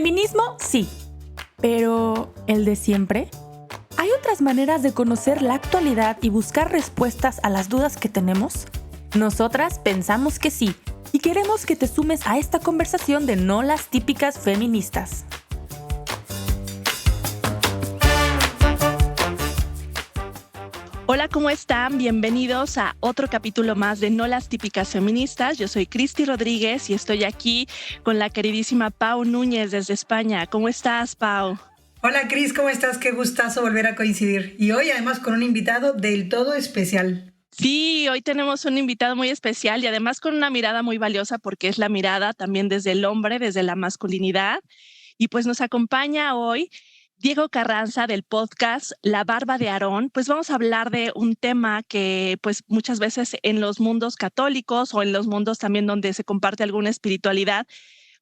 Feminismo, sí. Pero, ¿el de siempre? ¿Hay otras maneras de conocer la actualidad y buscar respuestas a las dudas que tenemos? Nosotras pensamos que sí, y queremos que te sumes a esta conversación de no las típicas feministas. Hola, ¿cómo están? Bienvenidos a otro capítulo más de No las típicas feministas. Yo soy Cristi Rodríguez y estoy aquí con la queridísima Pau Núñez desde España. ¿Cómo estás, Pau? Hola, Cris, ¿cómo estás? Qué gustazo volver a coincidir. Y hoy además con un invitado del todo especial. Sí, hoy tenemos un invitado muy especial y además con una mirada muy valiosa porque es la mirada también desde el hombre, desde la masculinidad. Y pues nos acompaña hoy Diego Carranza del podcast La Barba de Aarón. Pues vamos a hablar de un tema que pues muchas veces en los mundos católicos o en los mundos también donde se comparte alguna espiritualidad,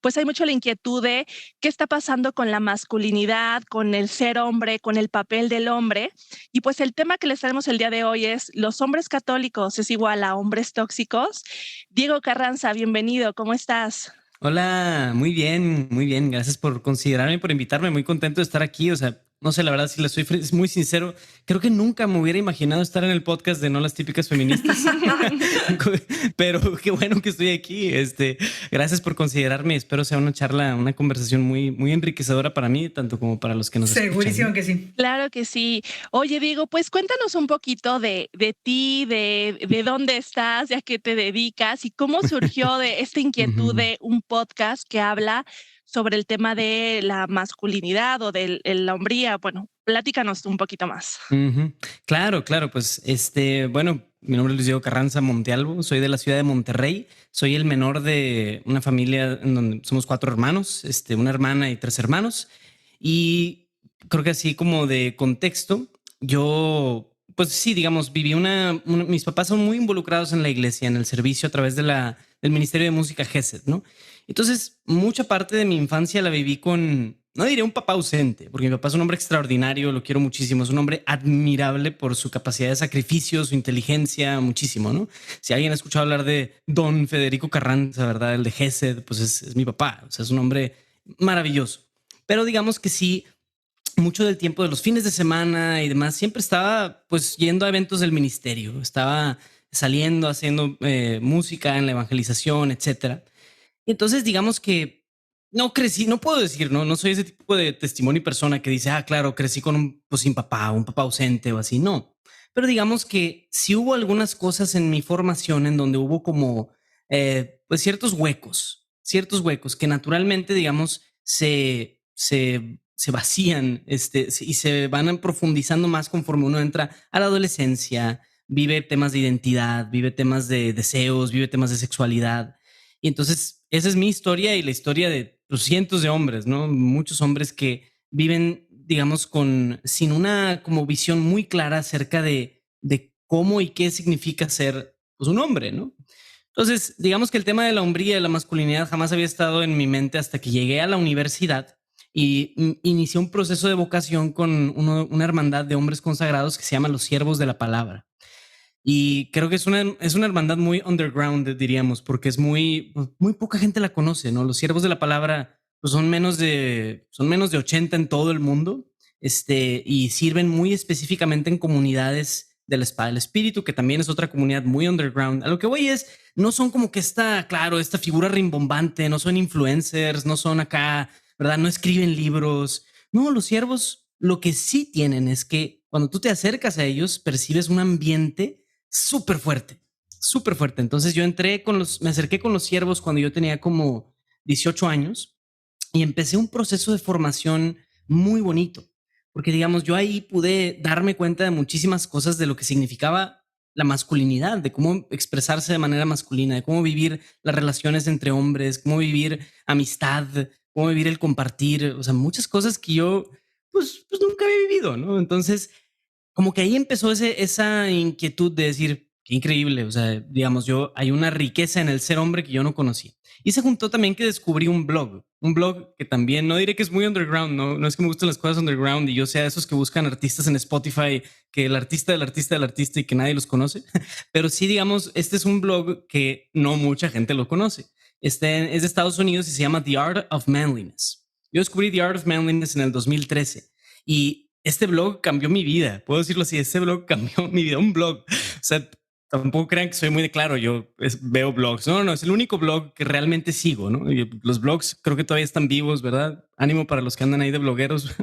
pues hay mucho la inquietud de qué está pasando con la masculinidad, con el ser hombre, con el papel del hombre. Y pues el tema que les traemos el día de hoy es ¿los hombres católicos es igual a hombres tóxicos? Diego Carranza, bienvenido, ¿cómo estás? Hola, muy bien, muy bien. Gracias por considerarme y por invitarme. Muy contento de estar aquí. O sea, no sé, la verdad, si les soy muy sincero, creo que nunca me hubiera imaginado estar en el podcast de No las típicas feministas. Pero qué bueno que estoy aquí. Gracias por considerarme. Espero sea una charla, una conversación muy, muy enriquecedora para mí, tanto como para los que nos escuchan. Segurísimo que sí. Claro que sí. Oye, Diego, pues cuéntanos un poquito de ti, de dónde estás, a qué te dedicas y cómo surgió de esta inquietud de un podcast que habla sobre el tema de la masculinidad o de la hombría. Bueno, platícanos un poquito más. Claro, claro. Pues bueno, mi nombre es Luis Diego Carranza Montealvo. Soy de la ciudad de Monterrey. Soy el menor de una familia en donde somos 4 hermanos, una hermana y 3 hermanos. Y creo que así como de contexto, yo, pues sí, digamos, viví mis papás son muy involucrados en la iglesia, en el servicio a través del Ministerio de Música GESED, ¿no? Entonces, mucha parte de mi infancia la viví con, no diré un papá ausente, porque mi papá es un hombre extraordinario, lo quiero muchísimo, es un hombre admirable por su capacidad de sacrificio, su inteligencia, muchísimo, ¿no? Si alguien ha escuchado hablar de Don Federico Carranza, ¿verdad? El de GESED, pues es mi papá, o sea, es un hombre maravilloso. Pero digamos que sí, mucho del tiempo de los fines de semana y demás, siempre estaba pues yendo a eventos del ministerio, estaba saliendo, haciendo música en la evangelización, etcétera. Y entonces digamos que no crecí, no puedo decir, no soy ese tipo de testimonio y persona que dice, claro, crecí con pues sin papá, un papá ausente o así, no. Pero digamos que sí hubo algunas cosas en mi formación en donde hubo como pues ciertos huecos que naturalmente, digamos, se vacían y se van profundizando más conforme uno entra a la adolescencia, vive temas de identidad, vive temas de deseos, vive temas de sexualidad. Y entonces esa es mi historia y la historia de pues, cientos de hombres, ¿no? Muchos hombres que viven, digamos, sin una como visión muy clara acerca de cómo y qué significa ser pues, un hombre, ¿no? Entonces, digamos que el tema de la hombría y la masculinidad jamás había estado en mi mente hasta que llegué a la universidad y inicié un proceso de vocación con una hermandad de hombres consagrados que se llama Los Siervos de la Palabra. Y creo que es una hermandad muy underground, diríamos, porque es muy poca gente la conoce, ¿no? Los Siervos de la Palabra pues son menos de 80 en todo el mundo, y sirven muy específicamente en comunidades de la Espada del Espíritu, que también es otra comunidad muy underground. A lo que voy es, no son como que esta figura rimbombante, no son influencers, no son acá, ¿verdad? No escriben libros. No, los siervos lo que sí tienen es que cuando tú te acercas a ellos, percibes un ambiente súper fuerte, súper fuerte. Entonces yo me acerqué con los siervos cuando yo tenía como 18 años y empecé un proceso de formación muy bonito, porque digamos, yo ahí pude darme cuenta de muchísimas cosas de lo que significaba la masculinidad, de cómo expresarse de manera masculina, de cómo vivir las relaciones entre hombres, cómo vivir amistad, cómo vivir el compartir, o sea, muchas cosas que yo pues nunca había vivido, ¿no? Entonces, como que ahí empezó esa inquietud de decir, qué increíble, o sea, digamos, hay una riqueza en el ser hombre que yo no conocía. Y se juntó también que descubrí un blog que también, no diré que es muy underground, no es que me gusten las cosas underground y yo sea de esos que buscan artistas en Spotify, que el artista del artista del artista y que nadie los conoce, pero sí, digamos, este es un blog que no mucha gente lo conoce. Es de Estados Unidos y se llama The Art of Manliness. Yo descubrí The Art of Manliness en el 2013 y este blog cambió mi vida. Puedo decirlo así, este blog cambió mi vida. Un blog. O sea, tampoco crean que soy muy de claro. Yo veo blogs. No, es el único blog que realmente sigo, ¿no? Y los blogs creo que todavía están vivos, ¿verdad? Ánimo para los que andan ahí de blogueros.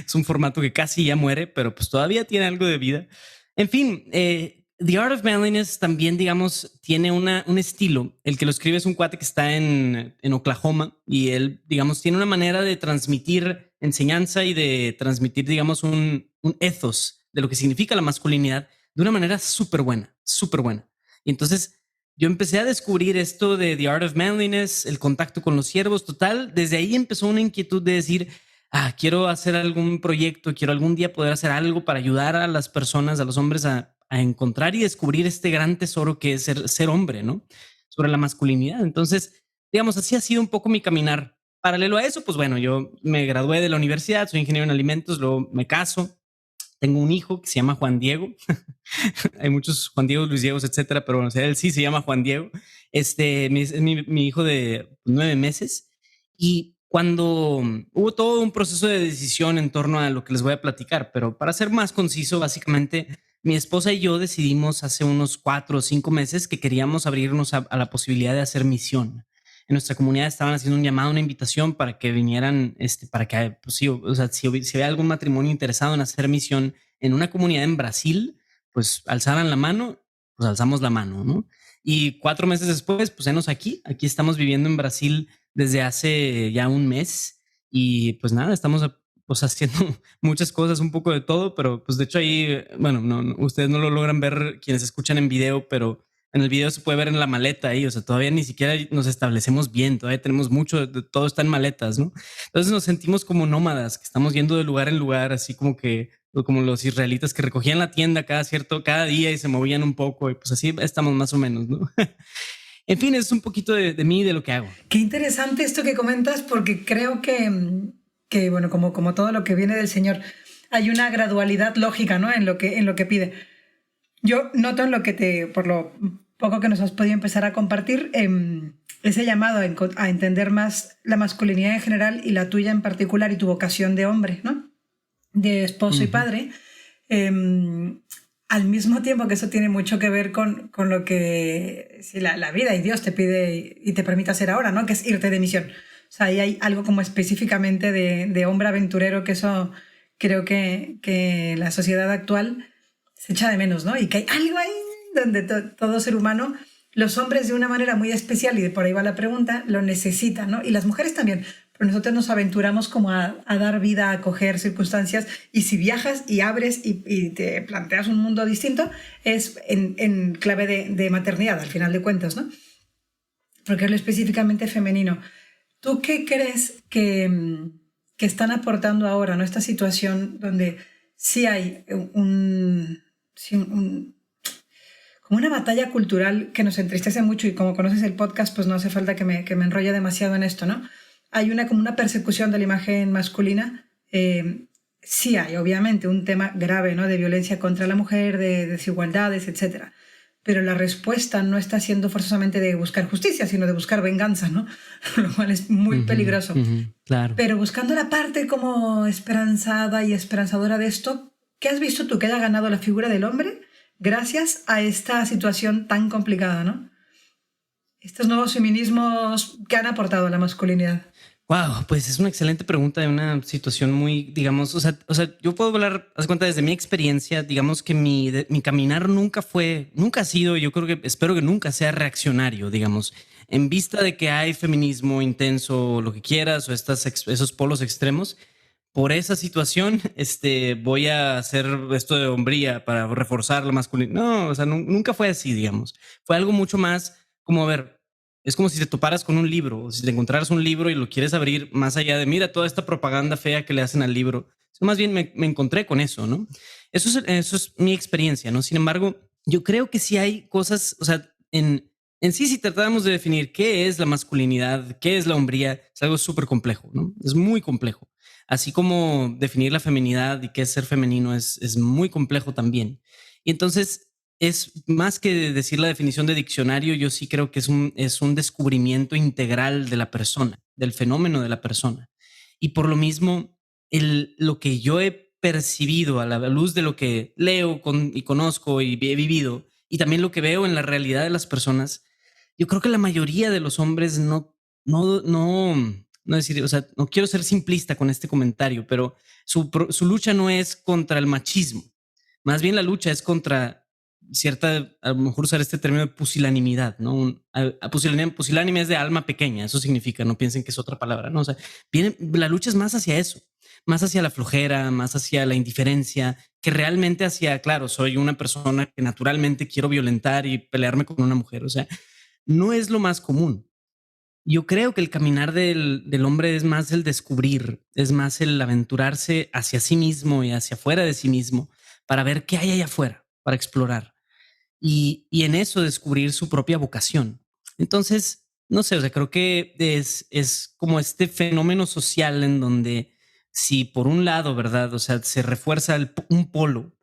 Es un formato que casi ya muere, pero pues todavía tiene algo de vida. En fin, The Art of Manliness también, digamos, tiene un estilo. El que lo escribe es un cuate que está en Oklahoma y él, digamos, tiene una manera de transmitir enseñanza y de transmitir, digamos, un ethos de lo que significa la masculinidad de una manera súper buena, súper buena. Y entonces yo empecé a descubrir esto de The Art of Manliness, el contacto con los siervos, total. Desde ahí empezó una inquietud de decir, quiero hacer algún proyecto, quiero algún día poder hacer algo para ayudar a las personas, a los hombres a encontrar y descubrir este gran tesoro que es ser hombre, ¿no? Sobre la masculinidad. Entonces, digamos, así ha sido un poco mi caminar. Paralelo a eso, pues bueno, yo me gradué de la universidad, soy ingeniero en alimentos, luego me caso, tengo un hijo que se llama Juan Diego. Hay muchos Juan Diego, Luis Diego, etcétera, pero bueno, él sí se llama Juan Diego. Es mi hijo de 9 meses. Y cuando hubo todo un proceso de decisión en torno a lo que les voy a platicar, pero para ser más conciso, básicamente mi esposa y yo decidimos hace unos 4 o 5 meses que queríamos abrirnos a la posibilidad de hacer misión. En nuestra comunidad estaban haciendo un llamado, una invitación para que vinieran, para que, pues sí, o sea, si había algún matrimonio interesado en hacer misión en una comunidad en Brasil, pues alzaran la mano, pues alzamos la mano, ¿no? Y 4 meses después, pues enos aquí estamos viviendo en Brasil desde hace ya un mes y pues nada, estamos pues haciendo muchas cosas, un poco de todo, pero pues de hecho ahí, bueno, no, ustedes no lo logran ver quienes escuchan en video, pero en el video se puede ver en la maleta ahí, o sea, todavía ni siquiera nos establecemos bien, todavía tenemos mucho, todo está en maletas, ¿no? Entonces nos sentimos como nómadas, que estamos yendo de lugar en lugar, así como los israelitas que recogían la tienda cada día y se movían un poco, y pues así estamos más o menos, ¿no? En fin, es un poquito de mí y de lo que hago. Qué interesante esto que comentas, porque creo que bueno, como todo lo que viene del Señor, hay una gradualidad lógica, ¿no? En lo que pide. Yo noto en por lo poco que nos has podido empezar a compartir, ese llamado a entender más la masculinidad en general y la tuya en particular y tu vocación de hombre, ¿no? De esposo y padre. Al mismo tiempo que eso tiene mucho que ver con lo que la vida y Dios te pide y te permite hacer ahora, ¿no? Que es irte de misión. O sea, ahí hay algo como específicamente de hombre aventurero, que eso creo que la sociedad actual se echa de menos, ¿no? Y que hay algo ahí donde todo ser humano, los hombres de una manera muy especial, y por ahí va la pregunta, lo necesitan, ¿no? Y las mujeres también, pero nosotros nos aventuramos como a dar vida, a acoger circunstancias, y si viajas y abres y te planteas un mundo distinto, es en clave de maternidad, al final de cuentas, ¿no? Porque es lo específicamente femenino. ¿Tú qué crees que están aportando ahora, ¿no? Esta situación donde sí hay como una batalla cultural que nos entristece mucho, y como conoces el podcast, pues no hace falta que me enrolle demasiado en esto, ¿no? Hay como una persecución de la imagen masculina. Sí hay, obviamente, un tema grave, ¿no? De violencia contra la mujer, de desigualdades, etcétera. Pero la respuesta no está siendo forzosamente de buscar justicia, sino de buscar venganza, ¿no? Lo cual es muy peligroso. Claro. Pero buscando la parte como esperanzada y esperanzadora de esto, ¿qué has visto tú que haya ganado la figura del hombre gracias a esta situación tan complicada, ¿no? Estos nuevos feminismos que han aportado a la masculinidad. Wow, pues es una excelente pregunta de una situación muy, digamos, o sea, yo puedo hablar, haz cuenta, desde mi experiencia, digamos que mi caminar nunca ha sido, yo creo que, espero que nunca sea reaccionario, digamos, en vista de que hay feminismo intenso, lo que quieras, o esos polos extremos. Por esa situación, voy a hacer esto de hombría para reforzar la masculinidad. No, o sea, nunca fue así, digamos. Fue algo mucho más como, a ver, es como si te toparas con un libro, o si te encontraras un libro y lo quieres abrir más allá de, mira, toda esta propaganda fea que le hacen al libro. Más bien me encontré con eso, ¿no? Eso es mi experiencia, ¿no? Sin embargo, yo creo que sí hay cosas, o sea, en sí, si tratamos de definir qué es la masculinidad, qué es la hombría, es algo súper complejo, ¿no? Es muy complejo. Así como definir la feminidad y qué es ser femenino es muy complejo también. Y entonces es más que decir la definición de diccionario, yo sí creo que es un descubrimiento integral de la persona, del fenómeno de la persona. Y por lo mismo, lo que yo he percibido a la luz de lo que leo y conozco y he vivido, y también lo que veo en la realidad de las personas, yo creo que la mayoría de los hombres no decir, o sea, no quiero ser simplista con este comentario, pero su lucha no es contra el machismo. Más bien la lucha es contra cierta, a lo mejor usar este término de pusilanimidad, ¿no? Pusilánime es de alma pequeña, eso significa, no piensen que es otra palabra, ¿no? O sea, la lucha es más hacia eso, más hacia la flojera, más hacia la indiferencia, que realmente hacia, claro, soy una persona que naturalmente quiero violentar y pelearme con una mujer, o sea, no es lo más común. Yo creo que el caminar del hombre es más el descubrir, es más el aventurarse hacia sí mismo y hacia afuera de sí mismo para ver qué hay allá afuera, para explorar y en eso descubrir su propia vocación. Entonces, no sé, o sea, creo que es como este fenómeno social en donde si por un lado, ¿verdad? O sea, se refuerza un polo,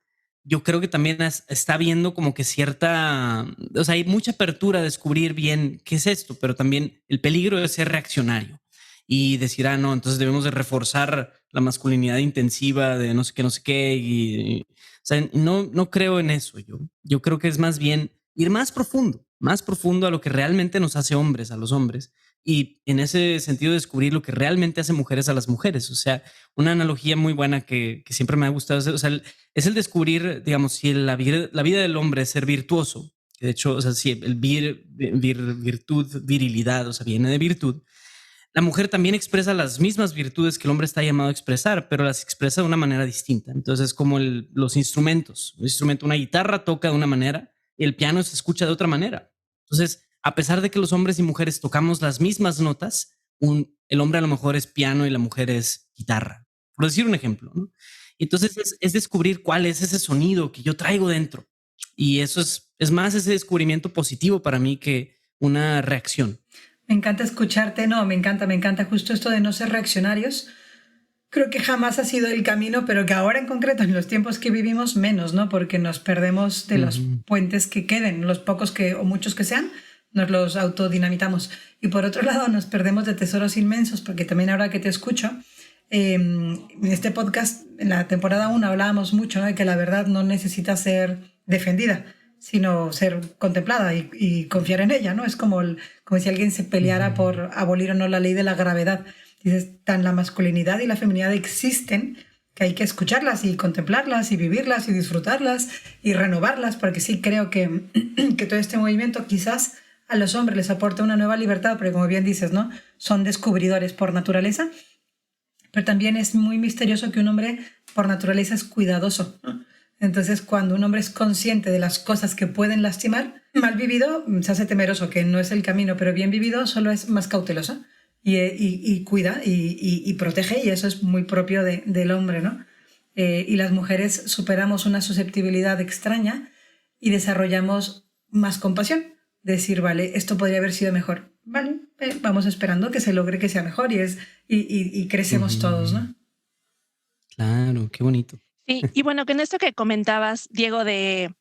yo creo que también está viendo como que cierta, o sea, hay mucha apertura a descubrir bien qué es esto, pero también el peligro de ser reaccionario y decir, no, entonces debemos de reforzar la masculinidad intensiva de no sé qué, o sea, no creo en eso yo creo que es más bien ir más profundo a lo que realmente nos hace hombres, a los hombres, y en ese sentido descubrir lo que realmente hace mujeres a las mujeres. O sea, una analogía muy buena que siempre me ha gustado hacer, o sea, es el descubrir, digamos, si la vida del hombre es ser virtuoso, de hecho, o sea, si el virtud, virilidad, o sea, viene de virtud, la mujer también expresa las mismas virtudes que el hombre está llamado a expresar, pero las expresa de una manera distinta. Entonces, es como los instrumentos. Un instrumento, una guitarra toca de una manera y el piano se escucha de otra manera. Entonces, a pesar de que los hombres y mujeres tocamos las mismas notas, el hombre a lo mejor es piano y la mujer es guitarra, por decir un ejemplo, ¿no? Entonces, es descubrir cuál es ese sonido que yo traigo dentro. Y eso es más ese descubrimiento positivo para mí que una reacción. Me encanta escucharte, no, me encanta justo esto de no ser reaccionarios. Creo que jamás ha sido el camino, pero que ahora en concreto, en los tiempos que vivimos, menos, ¿no? Porque nos perdemos de los puentes que queden, los pocos o muchos que sean, nos los autodinamitamos. Y por otro lado, nos perdemos de tesoros inmensos, porque también ahora que te escucho, en este podcast, en la temporada 1, hablábamos mucho, ¿no?, de que la verdad no necesita ser defendida, sino ser contemplada y confiar en ella, ¿no? Es como si alguien se peleara por abolir o no la ley de la gravedad. Dices, tan la masculinidad y la feminidad existen que hay que escucharlas y contemplarlas y vivirlas y disfrutarlas y renovarlas, porque sí creo que todo este movimiento quizás a los hombres les aporta una nueva libertad, porque como bien dices, ¿no?, son descubridores por naturaleza, pero también es muy misterioso que un hombre por naturaleza es cuidadoso, ¿no? Entonces, cuando un hombre es consciente de las cosas que pueden lastimar, mal vivido se hace temeroso, que no es el camino, pero bien vivido solo es más cauteloso y cuida y protege, y eso es muy propio del hombre, ¿no? Y las mujeres superamos una susceptibilidad extraña y desarrollamos más compasión. Decir, vale, esto podría haber sido mejor. Vale, vamos esperando que se logre que sea mejor y crecemos todos, ¿no? Claro, qué bonito. Sí, y bueno, que en esto que comentabas, Diego, de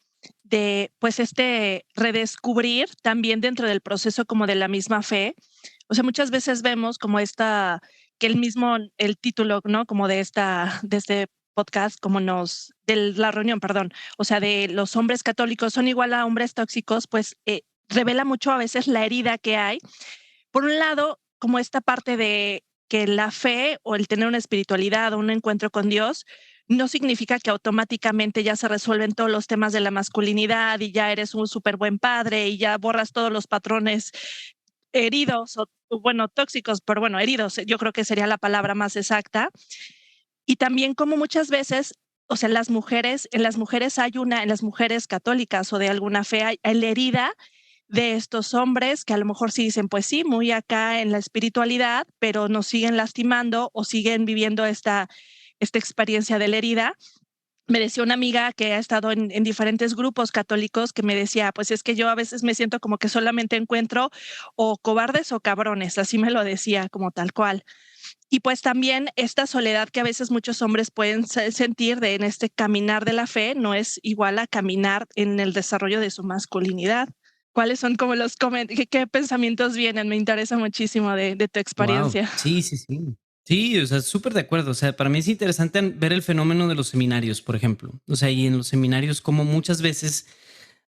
pues este redescubrir también dentro del proceso como de la misma fe, o sea, muchas veces vemos como que el título, ¿no?, como de este podcast, de la reunión, perdón, o sea, de los hombres católicos son igual a hombres tóxicos, pues revela mucho a veces la herida que hay. Por un lado, como esta parte de que la fe o el tener una espiritualidad o un encuentro con Dios no significa que automáticamente ya se resuelven todos los temas de la masculinidad y ya eres un súper buen padre y ya borras todos los patrones heridos o, bueno, tóxicos, pero bueno, heridos, yo creo que sería la palabra más exacta. Y también como muchas veces, o sea, en las mujeres en las mujeres católicas o de alguna fe hay la herida de estos hombres que a lo mejor sí dicen, pues sí, muy acá en la espiritualidad, pero nos siguen lastimando o siguen viviendo esta experiencia de la herida. Me decía una amiga que ha estado en diferentes grupos católicos que me decía, pues es que yo a veces me siento como que solamente encuentro o cobardes o cabrones, así me lo decía, como tal cual. Y pues también esta soledad que a veces muchos hombres pueden sentir en este caminar de la fe no es igual a caminar en el desarrollo de su masculinidad. ¿Cuáles son como qué pensamientos vienen? Me interesa muchísimo de tu experiencia. Wow. Sí, sí, sí. Sí, o sea, súper de acuerdo. O sea, para mí es interesante ver el fenómeno de los seminarios, por ejemplo. O sea, y en los seminarios, como muchas veces,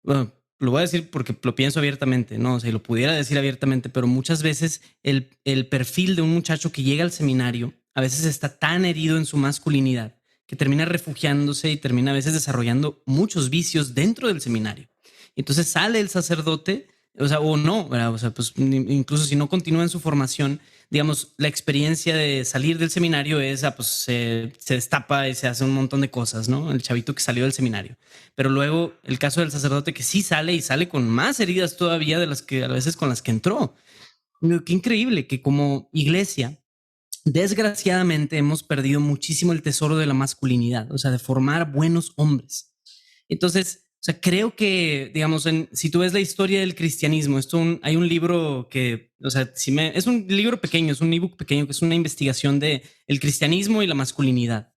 bueno, lo voy a decir porque lo pienso abiertamente, ¿no? O sea, y lo pudiera decir abiertamente, pero muchas veces el perfil de un muchacho que llega al seminario a veces está tan herido en su masculinidad que termina refugiándose y termina a veces desarrollando muchos vicios dentro del seminario. Entonces sale el sacerdote, o sea, o no, ¿verdad? O sea, pues incluso si no continúa en su formación, digamos, la experiencia de salir del seminario es, pues se destapa y se hace un montón de cosas, ¿no? El chavito que salió del seminario. Pero luego el caso del sacerdote que sí sale y sale con más heridas todavía de las que a veces con las que entró. Qué increíble que como iglesia, desgraciadamente hemos perdido muchísimo el tesoro de la masculinidad, o sea, de formar buenos hombres. Entonces, o sea, creo que, digamos, si tú ves la historia del cristianismo, hay un libro que, o sea, es un libro pequeño, es un ebook pequeño, que es una investigación de el cristianismo y la masculinidad.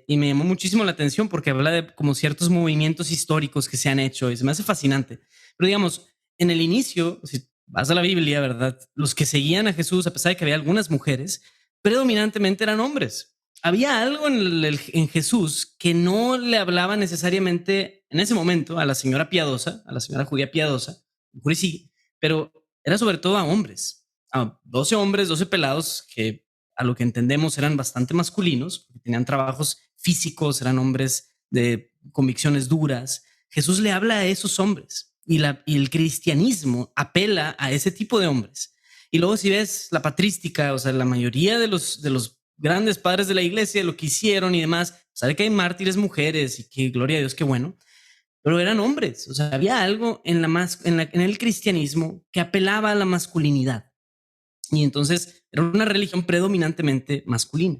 Y me llamó muchísimo la atención porque habla de como ciertos movimientos históricos que se han hecho y se me hace fascinante. Pero digamos, en el inicio, si vas a la Biblia, ¿verdad? Los que seguían a Jesús, a pesar de que había algunas mujeres, predominantemente eran hombres. Había algo en Jesús que no le hablaba necesariamente en ese momento a la señora piadosa, a la señora judía piadosa, sí, pero era sobre todo a hombres, a 12 hombres, 12 pelados que a lo que entendemos eran bastante masculinos, tenían trabajos físicos, eran hombres de convicciones duras. Jesús le habla a esos hombres y el cristianismo apela a ese tipo de hombres. Y luego si ves la patrística, o sea, la mayoría de los grandes padres de la iglesia, lo que hicieron y demás, sabe que hay mártires mujeres y que gloria a Dios, qué bueno, pero eran hombres. O sea, había algo en el cristianismo que apelaba a la masculinidad. Y entonces era una religión predominantemente masculina.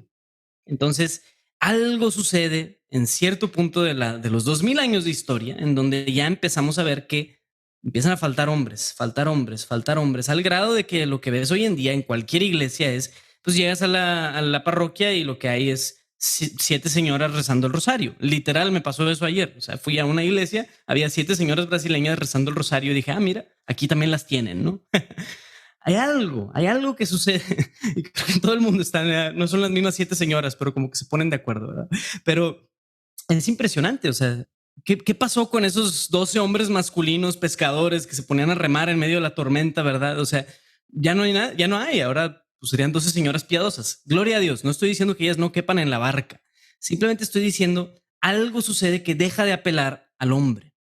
Entonces, algo sucede en cierto punto de los 2000 años de historia, en donde ya empezamos a ver que empiezan a faltar hombres, al grado de que lo que ves hoy en día en cualquier iglesia es, pues llegas a la parroquia y lo que hay es 7 señoras rezando el rosario. Literal, me pasó eso ayer. O sea, fui a una iglesia, había 7 señoras brasileñas rezando el rosario y dije, mira, aquí también las tienen, ¿no? Hay algo que sucede y creo que todo el mundo está, no son las mismas 7 señoras, pero como que se ponen de acuerdo, ¿verdad? Pero es impresionante, o sea, ¿qué pasó con esos 12 hombres masculinos pescadores que se ponían a remar en medio de la tormenta, verdad? O sea, ya no hay nada, ya no hay, ahora pues, serían 12 señoras piadosas. Gloria a Dios, no estoy diciendo que ellas no quepan en la barca, simplemente estoy diciendo algo sucede que deja de apelar al hombre.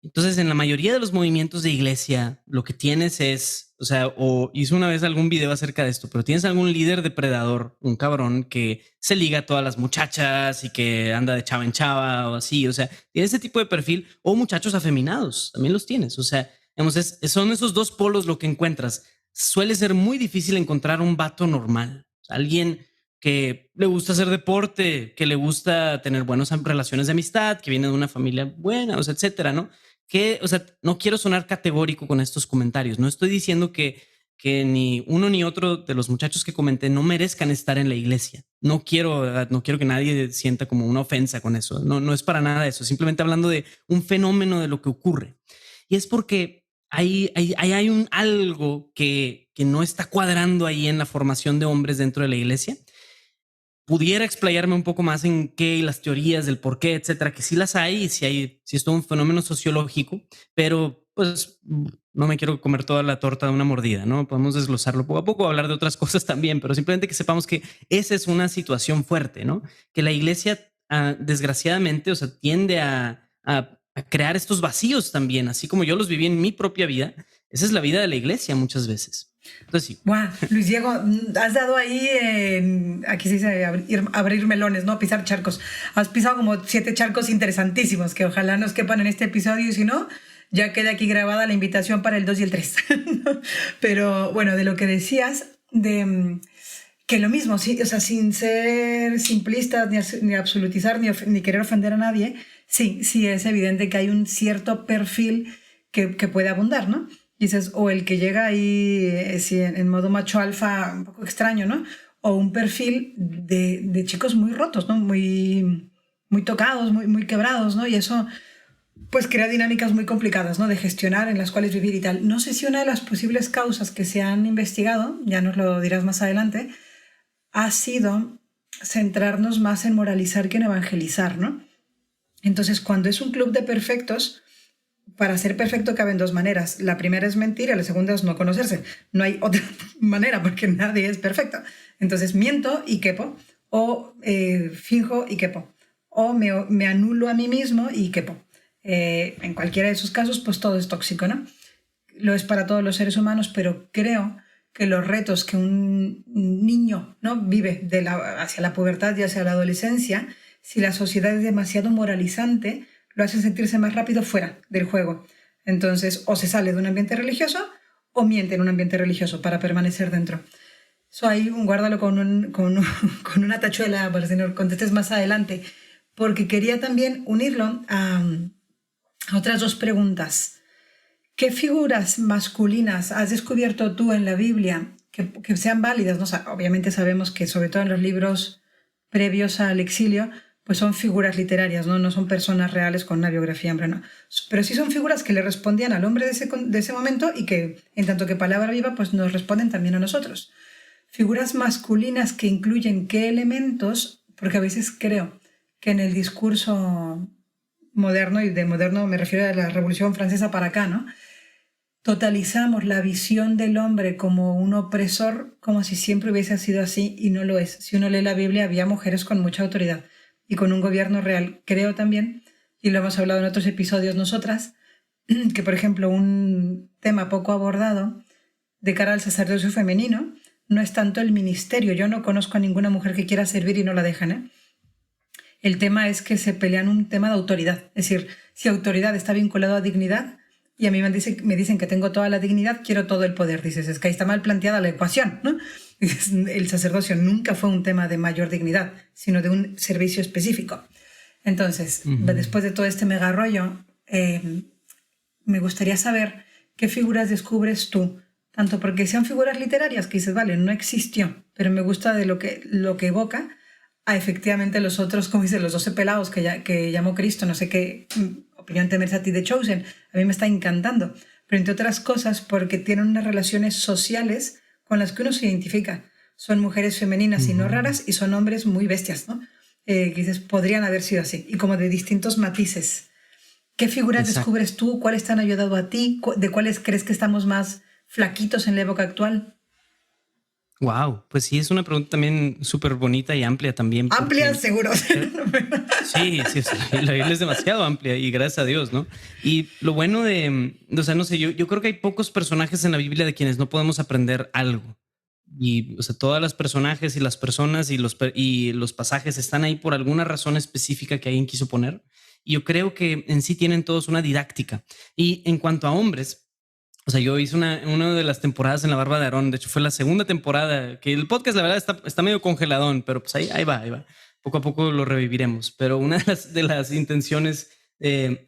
Entonces, en la mayoría de los movimientos de iglesia, lo que tienes es, o sea, o hice una vez algún video acerca de esto, pero tienes algún líder depredador, un cabrón que se liga a todas las muchachas y que anda de chava en chava o así, o sea, tienes ese tipo de perfil, o muchachos afeminados, también los tienes, o sea, digamos, son esos dos polos lo que encuentras. Suele ser muy difícil encontrar un vato normal, alguien que le gusta hacer deporte, que le gusta tener buenas relaciones de amistad, que viene de una familia buena, o sea, etcétera, ¿no? Que, o sea, no quiero sonar categórico con estos comentarios. No estoy diciendo que ni uno ni otro de los muchachos que comenté no merezcan estar en la iglesia. No quiero que nadie sienta como una ofensa con eso. No es para nada eso. Simplemente hablando de un fenómeno de lo que ocurre. Y es porque hay algo que no está cuadrando ahí en la formación de hombres dentro de la iglesia. Pudiera explayarme un poco más en qué y las teorías del por qué, etcétera, que sí las hay y sí es todo un fenómeno sociológico, pero pues no me quiero comer toda la torta de una mordida, ¿no? Podemos desglosarlo poco a poco, hablar de otras cosas también, pero simplemente que sepamos que esa es una situación fuerte, ¿no? Que la iglesia, desgraciadamente, o sea, tiende a crear estos vacíos también, así como yo los viví en mi propia vida. Esa es la vida de la iglesia muchas veces. Entonces sí. Wow, Luis Diego, has dado ahí, aquí se dice abrir melones, ¿no? Pisar charcos. Has pisado como 7 charcos interesantísimos que ojalá nos quepan en este episodio y si no, ya queda aquí grabada la invitación para el 2 y el 3. Pero bueno, de lo que decías, de que lo mismo, sí, o sea, sin ser simplistas ni absolutizar ni querer ofender a nadie, sí es evidente que hay un cierto perfil que puede abundar, ¿no? Dices, o el que llega ahí en modo macho alfa un poco extraño, ¿no? O un perfil de chicos muy rotos, ¿no? Muy tocados, muy quebrados, ¿no? Y eso pues crea dinámicas muy complicadas, ¿no? De gestionar, en las cuales vivir y tal. No sé si una de las posibles causas que se han investigado, ya nos lo dirás más adelante, ha sido centrarnos más en moralizar que en evangelizar, ¿no? Entonces, cuando es un club de perfectos, para ser perfecto caben dos maneras. La primera es mentir y la segunda es no conocerse. No hay otra manera porque nadie es perfecto. Entonces, miento y quepo, o finjo y quepo, o me anulo a mí mismo y quepo. En cualquiera de esos casos, pues todo es tóxico, ¿no? Lo es para todos los seres humanos, pero creo que los retos que un niño, ¿no?, vive hacia la pubertad y hacia la adolescencia, si la sociedad es demasiado moralizante, lo hace sentirse más rápido fuera del juego. Entonces, o se sale de un ambiente religioso o miente en un ambiente religioso para permanecer dentro. Eso ahí guárdalo con una tachuela para si no contestes más adelante, porque quería también unirlo a otras dos preguntas. ¿Qué figuras masculinas has descubierto tú en la Biblia que sean válidas? ¿No? O sea, obviamente sabemos que sobre todo en los libros previos al exilio, pues son figuras literarias, ¿no? No son personas reales con una biografía, hombre, no. Pero sí son figuras que le respondían al hombre de ese momento y que, en tanto que palabra viva, pues nos responden también a nosotros. Figuras masculinas que incluyen qué elementos, porque a veces creo que en el discurso moderno, y de moderno me refiero a la Revolución Francesa para acá, ¿no?, totalizamos la visión del hombre como un opresor, como si siempre hubiese sido así, y no lo es. Si uno lee la Biblia, había mujeres con mucha autoridad y con un gobierno real. Creo también, y lo hemos hablado en otros episodios nosotras, que por ejemplo un tema poco abordado de cara al sacerdocio femenino no es tanto el ministerio. Yo no conozco a ninguna mujer que quiera servir y no la dejan, ¿eh? El tema es que se pelean un tema de autoridad. Es decir, si autoridad está vinculado a dignidad, y a mí me dicen que tengo toda la dignidad, quiero todo el poder. Dices, es que ahí está mal planteada la ecuación, ¿no? Dices, el sacerdocio nunca fue un tema de mayor dignidad, sino de un servicio específico. Entonces, después de todo este mega rollo, me gustaría saber qué figuras descubres tú, tanto porque sean figuras literarias que dices, vale, no existió, pero me gusta de lo que evoca, a efectivamente los otros, como dice, los 12 pelados que llamó Cristo, no sé qué opinión te merece a ti de Chosen, a mí me está encantando, pero entre otras cosas porque tienen unas relaciones sociales con las que uno se identifica. Son mujeres femeninas y no raras, y son hombres muy bestias, ¿no? Que dices, podrían haber sido así, y como de distintos matices. ¿Qué figuras descubres tú? ¿Cuáles te han ayudado a ti? ¿De cuáles crees que estamos más flaquitos en la época actual? Wow, pues sí, es una pregunta también súper bonita y amplia también. Amplia, seguro. Sí, la Biblia es demasiado amplia y gracias a Dios, ¿no? Y lo bueno o sea, no sé, yo creo que hay pocos personajes en la Biblia de quienes no podemos aprender algo. Y, o sea, todas las personajes y las personas y los pasajes están ahí por alguna razón específica que alguien quiso poner. Y yo creo que en sí tienen todos una didáctica. Y en cuanto a hombres, o sea, yo hice una de las temporadas en La Barba de Aarón. De hecho, fue la segunda temporada, que el podcast, la verdad, está medio congeladón, pero pues ahí va. Poco a poco lo reviviremos. Pero una de las intenciones,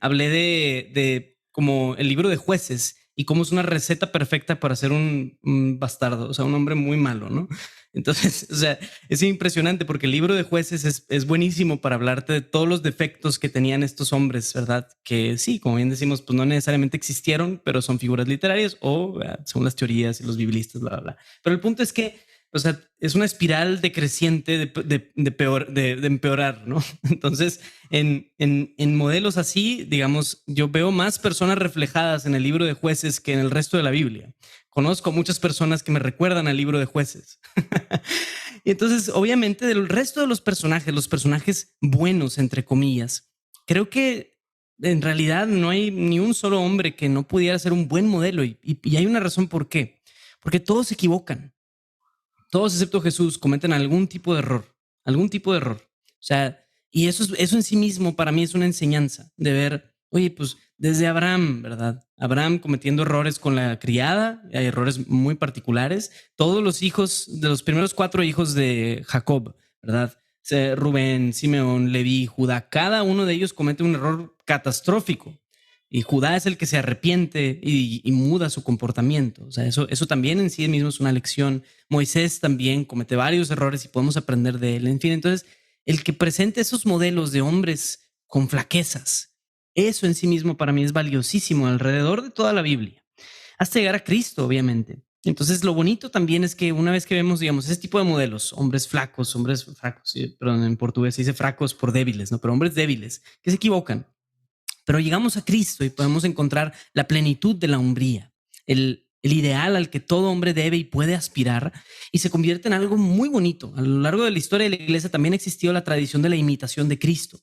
hablé de como el libro de Jueces y cómo es una receta perfecta para ser un bastardo, o sea, un hombre muy malo, ¿no? Entonces, o sea, es impresionante porque el libro de Jueces es buenísimo para hablarte de todos los defectos que tenían estos hombres, ¿verdad? Que sí, como bien decimos, pues no necesariamente existieron, pero son figuras literarias o según las teorías y los biblistas, bla, bla, bla. Pero el punto es que, o sea, es una espiral decreciente de empeorar, ¿no? Entonces, en modelos así, digamos, yo veo más personas reflejadas en el libro de Jueces que en el resto de la Biblia. Conozco muchas personas que me recuerdan al libro de Jueces. Y entonces, obviamente, del resto de los personajes buenos, entre comillas, creo que en realidad no hay ni un solo hombre que no pudiera ser un buen modelo. Y hay una razón por qué. Porque todos se equivocan. Todos excepto Jesús cometen algún tipo de error. O sea, y eso en sí mismo para mí es una enseñanza de ver, oye, pues desde Abraham, ¿verdad? Abraham cometiendo errores con la criada, hay errores muy particulares. Todos los hijos, de los primeros 4 hijos de Jacob, ¿verdad? Rubén, Simeón, Leví, Judá, cada uno de ellos comete un error catastrófico. Y Judá es el que se arrepiente y muda su comportamiento. O sea, eso también en sí mismo es una lección. Moisés también comete varios errores y podemos aprender de él. En fin, entonces, el que presente esos modelos de hombres con flaquezas, eso en sí mismo para mí es valiosísimo alrededor de toda la Biblia. Hasta llegar a Cristo, obviamente. Entonces, lo bonito también es que una vez que vemos, digamos, ese tipo de modelos, hombres flacos, sí, perdón, en portugués se dice fracos por débiles, ¿no? Pero hombres débiles que se equivocan. Pero llegamos a Cristo y podemos encontrar la plenitud de la hombría, el ideal al que todo hombre debe y puede aspirar, y se convierte en algo muy bonito. A lo largo de la historia de la iglesia también existió la tradición de la imitación de Cristo.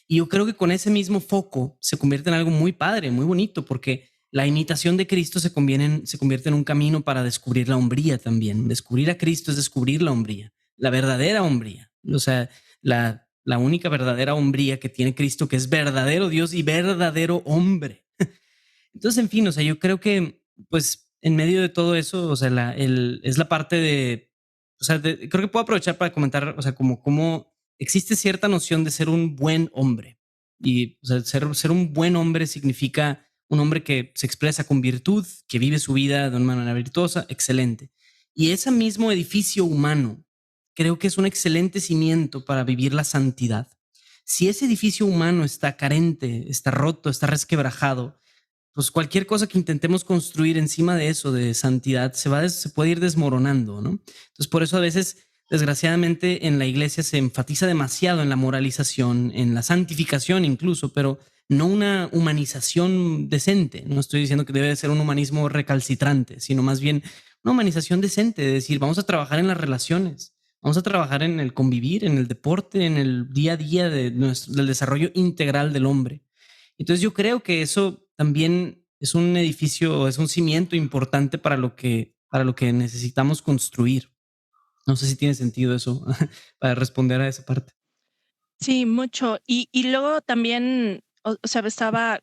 Y yo creo que con ese mismo foco se convierte en algo muy padre, muy bonito, porque la imitación de Cristo se convierte en un camino para descubrir la hombría también. Descubrir a Cristo es descubrir la hombría, la verdadera hombría. O sea, la única verdadera hombría que tiene Cristo, que es verdadero Dios y verdadero hombre. Entonces, en fin, o sea, yo creo que, pues, en medio de todo eso, o sea, es la parte de, o sea, creo que puedo aprovechar para comentar, o sea, como existe cierta noción de ser un buen hombre. Y, o sea, ser un buen hombre significa un hombre que se expresa con virtud, que vive su vida de una manera virtuosa, excelente. Y ese mismo edificio humano creo que es un excelente cimiento para vivir la santidad. Si ese edificio humano está carente, está roto, está resquebrajado, pues cualquier cosa que intentemos construir encima de eso, de santidad, se puede ir desmoronando, ¿no? Entonces, por eso a veces, desgraciadamente, en la iglesia se enfatiza demasiado en la moralización, en la santificación incluso, pero no una humanización decente. No estoy diciendo que debe ser un humanismo recalcitrante, sino más bien una humanización decente, de decir, vamos a trabajar en las relaciones, vamos a trabajar en el convivir, en el deporte, en el día a día del desarrollo integral del hombre. Entonces yo creo que eso también es un edificio, es un cimiento importante para lo que necesitamos construir. No sé si tiene sentido eso para responder a esa parte. Sí, mucho. Y luego también, o sea, estaba,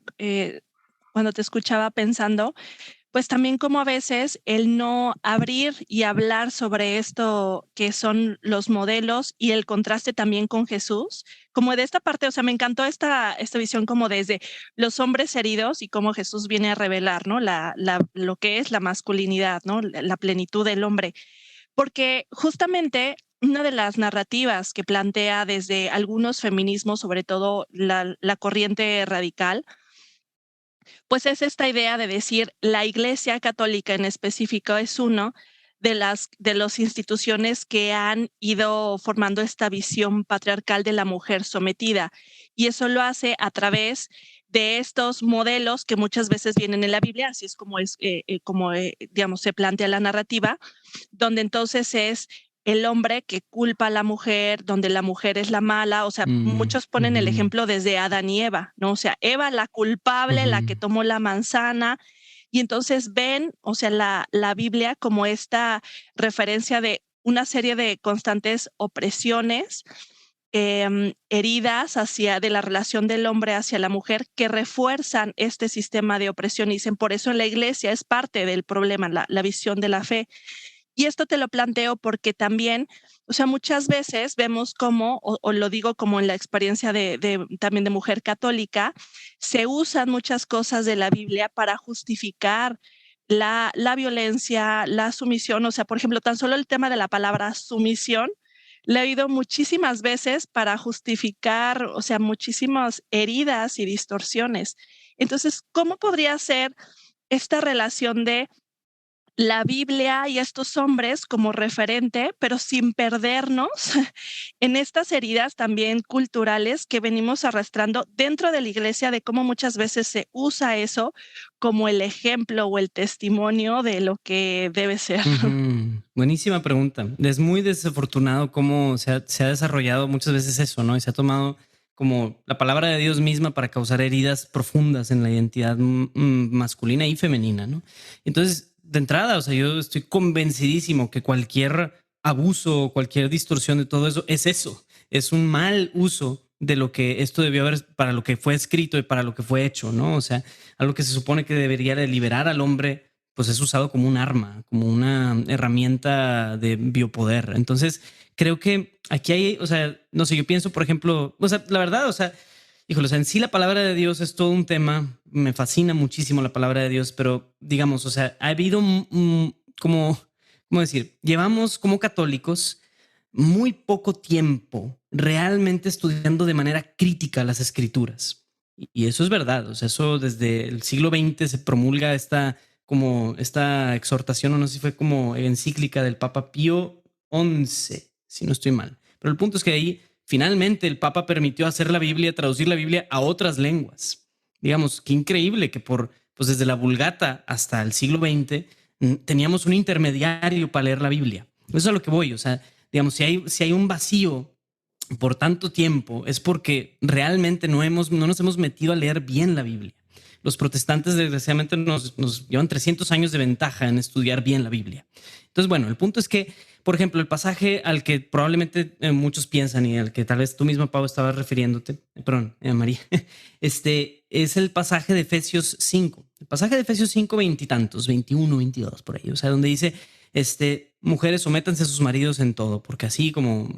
cuando te escuchaba pensando, pues también como a veces el no abrir y hablar sobre esto que son los modelos y el contraste también con Jesús, como de esta parte, o sea, me encantó esta visión como desde los hombres heridos y cómo Jesús viene a revelar, ¿no? Lo que es la masculinidad, ¿no? La plenitud del hombre. Porque justamente una de las narrativas que plantea desde algunos feminismos, sobre todo la corriente radical, pues es esta idea de decir la Iglesia Católica en específico es uno de las instituciones que han ido formando esta visión patriarcal de la mujer sometida. Y eso lo hace a través de estos modelos que muchas veces vienen en la Biblia, así es como digamos, se plantea la narrativa, donde entonces es el hombre que culpa a la mujer, donde la mujer es la mala, o sea, muchos ponen el ejemplo desde Adán y Eva, ¿no? O sea, Eva la culpable, la que tomó la manzana, y entonces ven, o sea, la Biblia como esta referencia de una serie de constantes opresiones, heridas de la relación del hombre hacia la mujer que refuerzan este sistema de opresión. Y dicen, por eso en la iglesia es parte del problema, la visión de la fe. Y esto te lo planteo porque también, o sea, muchas veces vemos cómo, o lo digo como en la experiencia también de mujer católica, se usan muchas cosas de la Biblia para justificar la violencia, la sumisión. O sea, por ejemplo, tan solo el tema de la palabra sumisión, le he oído muchísimas veces para justificar, o sea, muchísimas heridas y distorsiones. Entonces, ¿cómo podría ser esta relación de la Biblia y estos hombres como referente, pero sin perdernos en estas heridas también culturales que venimos arrastrando dentro de la iglesia, de cómo muchas veces se usa eso como el ejemplo o el testimonio de lo que debe ser? Buenísima pregunta. Es muy desafortunado cómo se ha desarrollado muchas veces eso, ¿no? Y se ha tomado como la palabra de Dios misma para causar heridas profundas en la identidad masculina y femenina, ¿no? Entonces, de entrada, o sea, yo estoy convencidísimo que cualquier abuso, cualquier distorsión de todo eso, es un mal uso de lo que esto debió haber, para lo que fue escrito y para lo que fue hecho, ¿no? O sea, algo que se supone que debería de liberar al hombre, pues es usado como un arma, como una herramienta de biopoder. Entonces, creo que aquí hay, o sea, no sé, yo pienso, por ejemplo, o sea, la verdad, o sea, híjole, o sea, en sí la palabra de Dios es todo un tema. Me fascina muchísimo la palabra de Dios, pero digamos, o sea, ha habido ¿cómo decir? Llevamos como católicos muy poco tiempo realmente estudiando de manera crítica las escrituras. Y eso es verdad. O sea, eso desde el siglo XX se promulga esta como esta exhortación, o no sé si fue como encíclica del Papa Pío XI, si no estoy mal. Pero el punto es que ahí finalmente el Papa permitió hacer la Biblia, traducir la Biblia a otras lenguas. Digamos, qué increíble que pues desde la Vulgata hasta el siglo XX teníamos un intermediario para leer la Biblia. Eso es a lo que voy. O sea, digamos, si hay un vacío por tanto tiempo, es porque realmente no nos hemos metido a leer bien la Biblia. Los protestantes, desgraciadamente, nos llevan 300 años de ventaja en estudiar bien la Biblia. Entonces, bueno, el punto es que, por ejemplo, el pasaje al que probablemente muchos piensan y al que tal vez tú misma, Pau, estabas refiriéndote, perdón, María, es el pasaje de Efesios 5. El pasaje de Efesios 5, 20 y tantos, 21, 22, por ahí. O sea, donde dice, mujeres, sométanse a sus maridos en todo, porque así como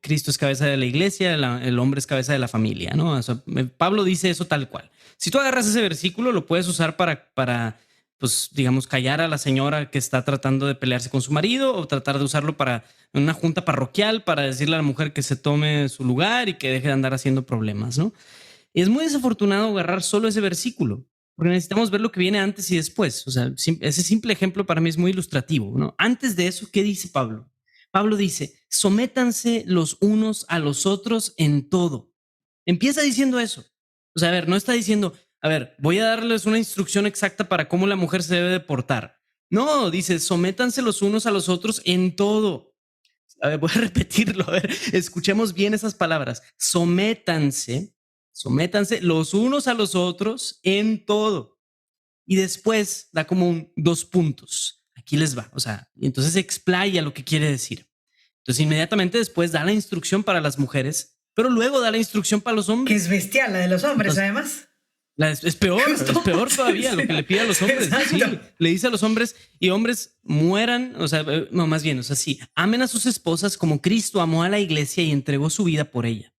Cristo es cabeza de la iglesia, el hombre es cabeza de la familia, ¿no? O sea, Pablo dice eso tal cual. Si tú agarras ese versículo, lo puedes usar para pues, digamos, callar a la señora que está tratando de pelearse con su marido, o tratar de usarlo para una junta parroquial para decirle a la mujer que se tome su lugar y que deje de andar haciendo problemas, ¿no? Y es muy desafortunado agarrar solo ese versículo, porque necesitamos ver lo que viene antes y después. O sea, ese simple ejemplo para mí es muy ilustrativo, ¿no? Antes de eso, ¿qué dice Pablo? Pablo dice, sométanse los unos a los otros en todo. Empieza diciendo eso. O sea, a ver, no está diciendo, a ver, voy a darles una instrucción exacta para cómo la mujer se debe de portar. No, dice, sométanse los unos a los otros en todo. A ver, voy a repetirlo. A ver, escuchemos bien esas palabras. Sométanse los unos a los otros en todo. Y después da como 2 puntos. Aquí les va. O sea, y entonces explaya lo que quiere decir. Entonces, inmediatamente después da la instrucción para las mujeres, pero luego da la instrucción para los hombres. Que es bestial la de los hombres, además. Es peor todavía lo que le pide a los hombres. Sí, le dice a los hombres, y hombres mueran, o sea, no, más bien, o sea, sí, amen a sus esposas como Cristo amó a la iglesia y entregó su vida por ella.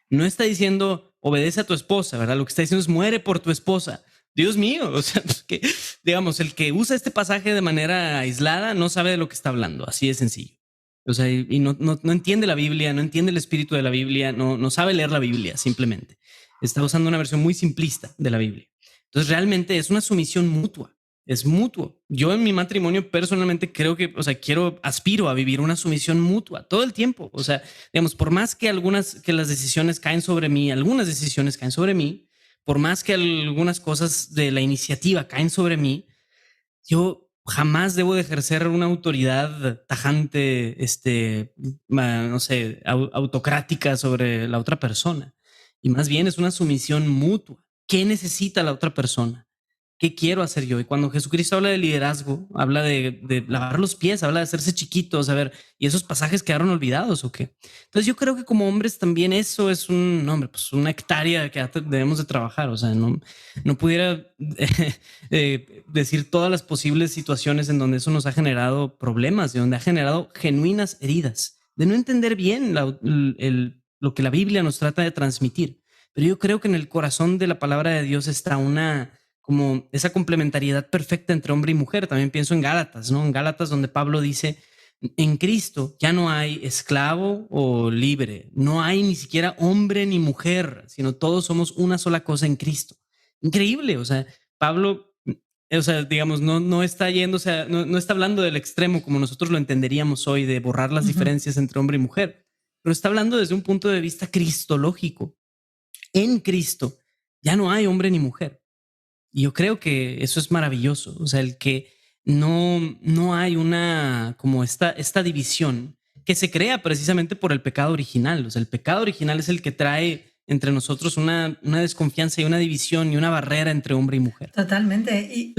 No está diciendo obedece a tu esposa, ¿verdad? Lo que está diciendo es muere por tu esposa. Dios mío, o sea, que, digamos, el que usa este pasaje de manera aislada no sabe de lo que está hablando, así de sencillo. O sea, y no entiende la Biblia, no entiende el espíritu de la Biblia, no sabe leer la Biblia, simplemente. Está usando una versión muy simplista de la Biblia. Entonces, realmente es una sumisión mutua, es mutuo. Yo en mi matrimonio personalmente creo que, o sea, aspiro a vivir una sumisión mutua todo el tiempo. O sea, digamos, por más que las decisiones caen sobre mí, por más que algunas cosas de la iniciativa caen sobre mí, yo jamás debo de ejercer una autoridad tajante, no sé, autocrática sobre la otra persona. Y más bien es una sumisión mutua. ¿Qué necesita la otra persona? ¿Qué quiero hacer yo? Y cuando Jesucristo habla de liderazgo, habla de lavar los pies, habla de hacerse chiquitos, a ver, ¿y esos pasajes quedaron olvidados o qué? Entonces yo creo que como hombres también eso es pues una hectárea que debemos de trabajar. O sea, no pudiera decir todas las posibles situaciones en donde eso nos ha generado problemas, de donde ha generado genuinas heridas, de no entender bien lo que la Biblia nos trata de transmitir. Pero yo creo que en el corazón de la palabra de Dios está como esa complementariedad perfecta entre hombre y mujer. También pienso en Gálatas, ¿no? En Gálatas, donde Pablo dice, en Cristo ya no hay esclavo o libre, no hay ni siquiera hombre ni mujer, sino todos somos una sola cosa en Cristo. Increíble. O sea, Pablo, o sea, digamos, no está yendo, o sea, no está hablando del extremo como nosotros lo entenderíamos hoy, de borrar las diferencias entre hombre y mujer, pero está hablando desde un punto de vista cristológico. En Cristo ya no hay hombre ni mujer. Y yo creo que eso es maravilloso. O sea, el que no hay como esta división que se crea precisamente por el pecado original. O sea, el pecado original es el que trae entre nosotros una desconfianza y una división y una barrera entre hombre y mujer. Totalmente. Y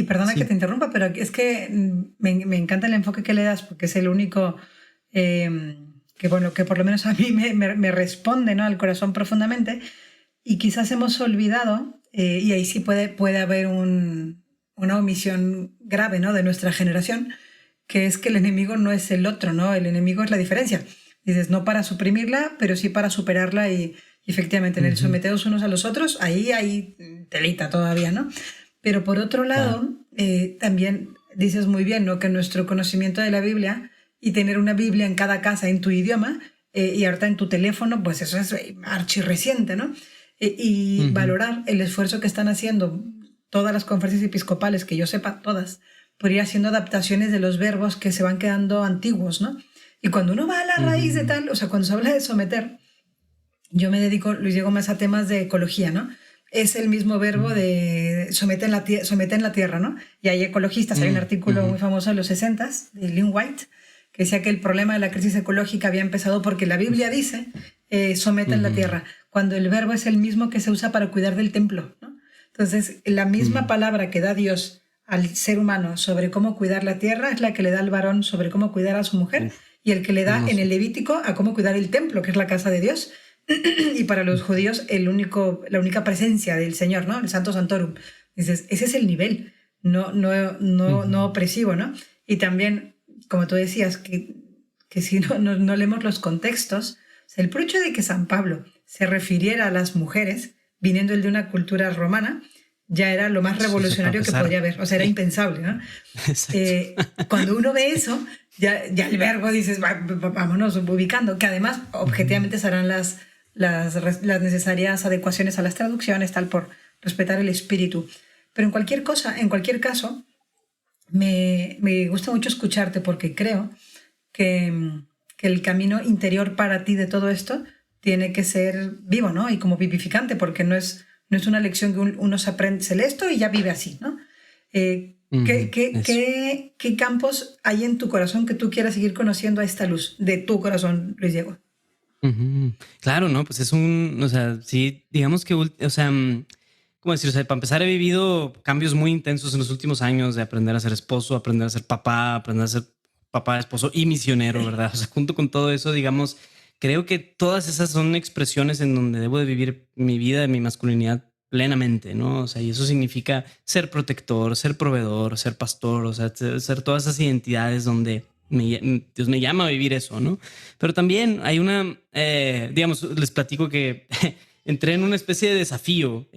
perdona que te interrumpa, pero es que me encanta el enfoque que le das, porque es el único que por lo menos a mí me responde, ¿no?, al corazón profundamente. Y quizás hemos olvidado, y ahí sí puede haber una omisión grave, ¿no?, de nuestra generación, que es que el enemigo no es el otro, ¿no? El enemigo es la diferencia. Dices, no para suprimirla, pero sí para superarla, y efectivamente en el someteos unos a los otros, ahí hay telita todavía, ¿no? Pero por otro lado, también dices muy bien, ¿no?, que nuestro conocimiento de la Biblia y tener una Biblia en cada casa en tu idioma y ahorita en tu teléfono, pues eso es archirreciente, ¿no? Y valorar el esfuerzo que están haciendo todas las conferencias episcopales, que yo sepa, todas, por ir haciendo adaptaciones de los verbos que se van quedando antiguos, ¿no? Y cuando uno va a la raíz de tal, o sea, cuando se habla de someter, yo me dedico, Luis Diego, más a temas de ecología, ¿no? Es el mismo verbo de someter en la tierra, ¿no? Y hay ecologistas, hay un artículo muy famoso de los 60s, de Lynn White, que decía que el problema de la crisis ecológica había empezado porque la Biblia dice somete en la tierra, cuando el verbo es el mismo que se usa para cuidar del templo, ¿no? Entonces, la misma palabra que da Dios al ser humano sobre cómo cuidar la tierra es la que le da al varón sobre cómo cuidar a su mujer y el que le da en el Levítico a cómo cuidar el templo, que es la casa de Dios. Y para los judíos la única presencia del Señor, ¿no? El Santo Santorum. Dices, ese es el nivel, no opresivo, ¿no? Y también, como tú decías, que si no leemos los contextos, o sea, el puro hecho de que San Pablo se refiriera a las mujeres, viniendo él de una cultura romana, ya era lo más revolucionario que podría haber. O sea, era impensable, ¿no? Cuando uno ve eso, ya el verbo dices, vámonos ubicando, que además objetivamente serán las necesarias adecuaciones a las traducciones, tal, por respetar el espíritu. Pero en cualquier caso, me gusta mucho escucharte porque creo que el camino interior para ti de todo esto tiene que ser vivo, ¿no? Y como vivificante, porque no es una lección que uno se aprende, se lee esto y ya vive así, ¿no? ¿Qué campos hay en tu corazón que tú quieras seguir conociendo a esta luz de tu corazón, Luis Diego? Claro, ¿no? Pues es o sea, sí, digamos que, o sea, ¿cómo decir? O sea, para empezar he vivido cambios muy intensos en los últimos años de aprender a ser esposo, aprender a ser papá, esposo y misionero, ¿verdad? O sea, junto con todo eso, digamos, creo que todas esas son expresiones en donde debo de vivir mi vida, mi masculinidad plenamente, ¿no? O sea, y eso significa ser protector, ser proveedor, ser pastor, o sea, ser todas esas identidades donde Dios me llama a vivir eso, ¿no? Pero también hay digamos, les platico que entré en una especie de desafío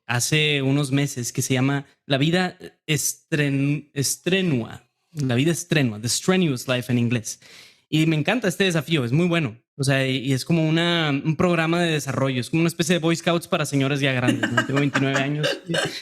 hace unos meses que se llama La vida estrenua, The Strenuous Life en inglés. Y me encanta este desafío, es muy bueno. O sea, y es como un programa de desarrollo, es como una especie de Boy Scouts para señores ya grandes, ¿no? Tengo 29 años.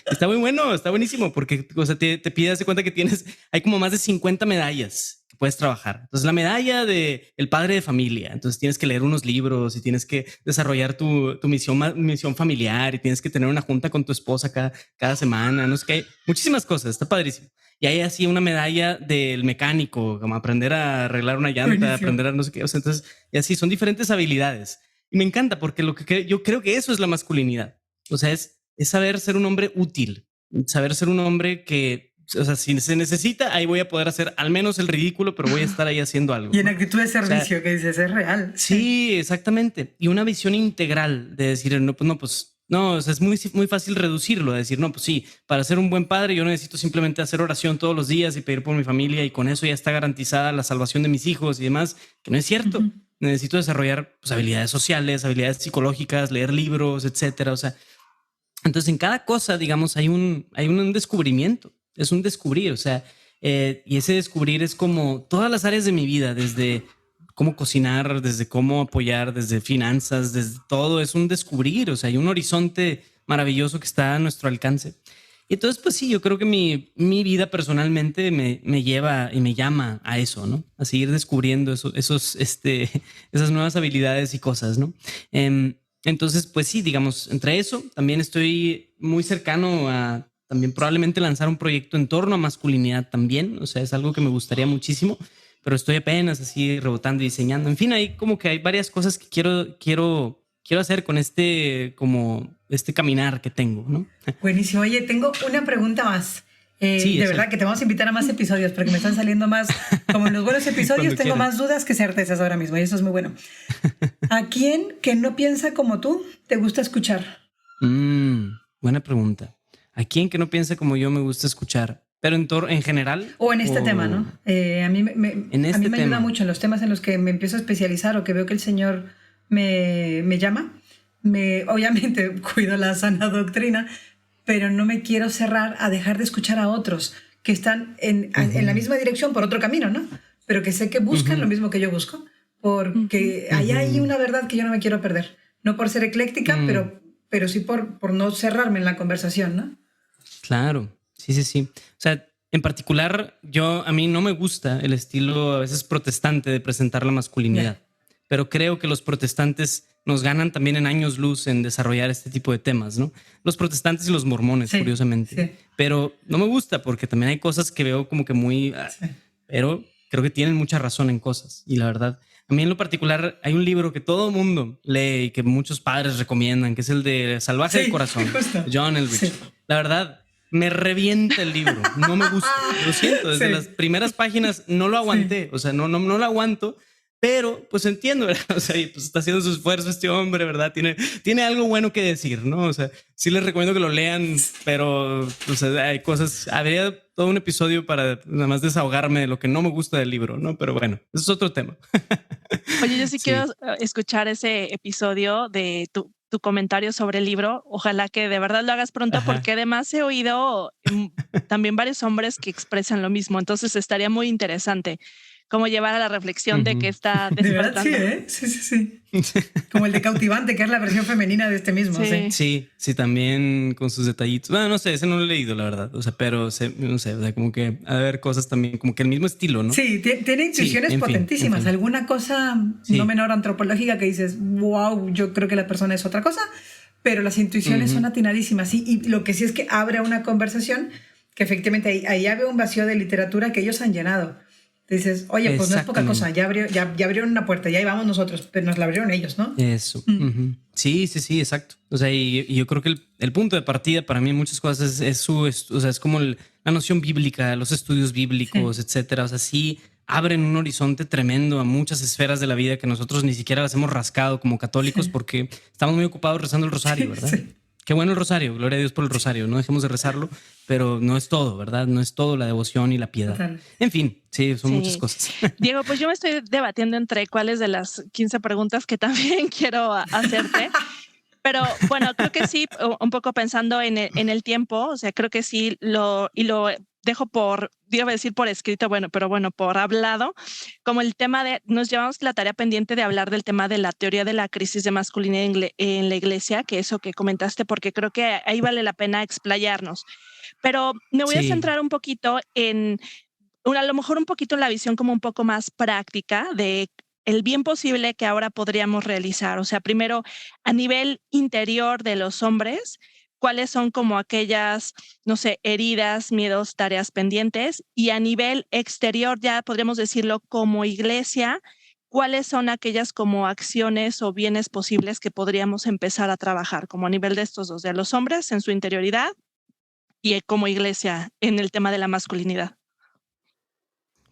Está muy bueno, está buenísimo, porque o sea, te pides de cuenta que hay como más de 50 medallas que puedes trabajar. Entonces, la medalla de el padre de familia, entonces tienes que leer unos libros y tienes que desarrollar tu misión familiar y tienes que tener una junta con tu esposa cada semana, no sé qué, hay muchísimas cosas, está padrísimo. Y hay así una medalla del mecánico, como aprender a arreglar una llanta, buenísimo. Aprender a no sé qué. O sea, entonces, y así son diferentes habilidades. Y me encanta porque yo creo que eso es la masculinidad. O sea, es saber ser un hombre útil, saber ser un hombre que, o sea, si se necesita, ahí voy a poder hacer al menos el ridículo, pero voy a estar ahí haciendo algo. Y en actitud de servicio, o sea, que dices, es real. Sí, exactamente. Y una visión integral de decir, no, o sea, es muy fácil reducirlo, a decir, no, pues sí, para ser un buen padre yo necesito simplemente hacer oración todos los días y pedir por mi familia y con eso ya está garantizada la salvación de mis hijos y demás, que no es cierto. Necesito desarrollar pues, habilidades sociales, habilidades psicológicas, leer libros, etcétera. O sea, entonces en cada cosa, digamos, hay un descubrimiento, es un descubrir, o sea, y ese descubrir es como todas las áreas de mi vida, desde cómo cocinar, desde cómo apoyar, desde finanzas, desde todo, es un descubrir, o sea, hay un horizonte maravilloso que está a nuestro alcance. Y entonces, pues sí, yo creo que mi vida personalmente me lleva y me llama a eso, ¿no? A seguir descubriendo esas nuevas habilidades y cosas, ¿no? Entonces, pues sí, digamos, entre eso, también estoy muy cercano a también probablemente lanzar un proyecto en torno a masculinidad también, o sea, es algo que me gustaría muchísimo, pero estoy apenas así rebotando y diseñando. En fin, hay como que hay varias cosas que quiero hacer con este caminar que tengo, ¿no? Buenísimo. Oye, tengo una pregunta más. Sí, de verdad que te vamos a invitar a más episodios porque me están saliendo más, como en los buenos episodios, tengo más dudas que certezas ahora mismo y eso es muy bueno. ¿A quién que no piensa como tú te gusta escuchar? Buena pregunta. ¿A quién que no piensa como yo me gusta escuchar? Pero en general. O en este tema, ¿no? A mí me ayuda mucho en los temas en los que me empiezo a especializar o que veo que el Señor me llama. Obviamente cuido la sana doctrina, pero no me quiero cerrar a dejar de escuchar a otros que están en la misma dirección por otro camino, ¿no? Pero que sé que buscan lo mismo que yo busco, porque ahí hay una verdad que yo no me quiero perder. No por ser ecléctica, pero sí por no cerrarme en la conversación, ¿no? Claro, sí. O sea, en particular, a mí no me gusta el estilo a veces protestante de presentar la masculinidad, pero creo que los protestantes nos ganan también en años luz en desarrollar este tipo de temas, ¿no? Los protestantes y los mormones, curiosamente. Pero no me gusta porque también hay cosas que veo como que muy... Pero creo que tienen mucha razón en cosas. Y la verdad, a mí en lo particular hay un libro que todo el mundo lee y que muchos padres recomiendan, que es el de Salvaje de Corazón, John Eldridge. La verdad, me revienta el libro. No me gusta. Lo siento, desde las primeras páginas no lo aguanté. O sea, no lo aguanto. Pero pues entiendo, ¿verdad? O sea, pues está haciendo su esfuerzo este hombre, ¿verdad? Tiene algo bueno que decir, ¿no? O sea, sí les recomiendo que lo lean, pero o sea, hay cosas, habría todo un episodio para nada más desahogarme de lo que no me gusta del libro, ¿no? Pero bueno, eso es otro tema. Oye, yo sí quiero escuchar ese episodio de tu comentario sobre el libro. Ojalá que de verdad lo hagas pronto, porque además he oído también varios hombres que expresan lo mismo. Entonces estaría muy interesante cómo llevar a la reflexión de que está despertando. De verdad, sí. Como el de Cautivante, que es la versión femenina de este mismo. Sí, también con sus detallitos. Bueno, no sé, ese no lo he leído, la verdad. O sea, pero no sé, o sea, como que ha de haber cosas también, como que el mismo estilo, ¿no? Sí, tiene intuiciones potentísimas. En fin. Alguna cosa no menor antropológica que dices, wow, yo creo que la persona es otra cosa, pero las intuiciones son atinadísimas. Y lo que sí es que abre una conversación que efectivamente ahí había un vacío de literatura que ellos han llenado. Dices, oye, pues no es poca cosa, ya abrieron una puerta, ya ahí vamos nosotros, pero nos la abrieron ellos, ¿no? Eso. Sí, exacto. O sea, y yo creo que el punto de partida para mí en muchas cosas es como la noción bíblica, los estudios bíblicos, etcétera. O sea, sí abren un horizonte tremendo a muchas esferas de la vida que nosotros ni siquiera las hemos rascado como católicos porque estamos muy ocupados rezando el rosario, ¿verdad? Sí. Qué bueno el rosario, gloria a Dios por el rosario, no dejemos de rezarlo, pero no es todo, ¿verdad? No es todo la devoción y la piedad. Total. En fin, sí, son muchas cosas. Diego, pues yo me estoy debatiendo entre cuáles de las 15 preguntas que también quiero hacerte. Pero bueno, creo que sí, un poco pensando en el tiempo, o sea, creo que sí lo dejo iba a decir por escrito, pero por hablado, como el tema nos llevamos la tarea pendiente de hablar del tema de la teoría de la crisis de masculinidad en la iglesia, que eso que comentaste, porque creo que ahí vale la pena explayarnos. Pero me voy a centrar un poquito a lo mejor un poquito en la visión como un poco más práctica de el bien posible que ahora podríamos realizar. O sea, primero, a nivel interior de los hombres, cuáles son como aquellas, no sé, heridas, miedos, tareas pendientes, y a nivel exterior, ya podríamos decirlo como iglesia, cuáles son aquellas como acciones o bienes posibles que podríamos empezar a trabajar, como a nivel de estos dos, de los hombres en su interioridad y como iglesia en el tema de la masculinidad.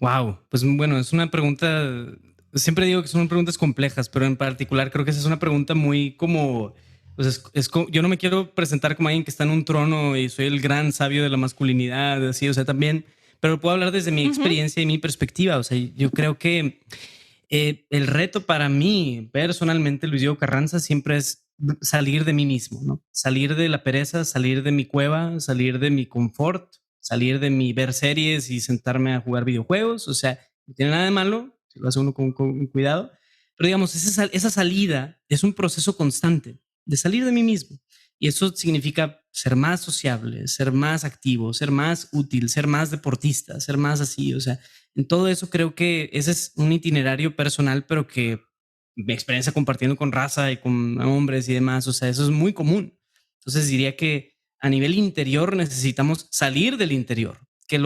Wow, pues bueno, es una pregunta, siempre digo que son preguntas complejas, pero en particular creo que esa es una pregunta muy como, pues yo no me quiero presentar como alguien que está en un trono y soy el gran sabio de la masculinidad, así, o sea, también, pero puedo hablar desde mi experiencia y mi perspectiva. O sea, yo creo que el reto para mí personalmente, Luis Diego Carranza, siempre es salir de mí mismo, ¿no? Salir de la pereza, salir de mi cueva, salir de mi confort, salir de mi ver series y sentarme a jugar videojuegos. O sea, no tiene nada de malo, si lo hace uno con cuidado, pero digamos, esa salida es un proceso constante de salir de mí mismo. Y eso significa ser más sociable, ser más activo, ser más útil, ser más deportista, ser más así. O sea, en todo eso creo que ese es un itinerario personal, pero que mi experiencia compartiendo con raza y con hombres y demás, o sea, eso es muy común. Entonces diría que a nivel interior necesitamos salir del interior, que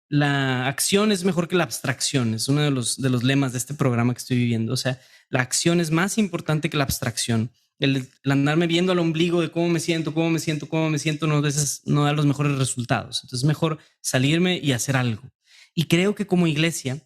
la acción es mejor que la abstracción. Es uno de los lemas de este programa que estoy viviendo. O sea, la acción es más importante que la abstracción. El andarme viendo al ombligo de cómo me siento, no, a veces no da los mejores resultados. Entonces es mejor salirme y hacer algo. Y creo que como iglesia,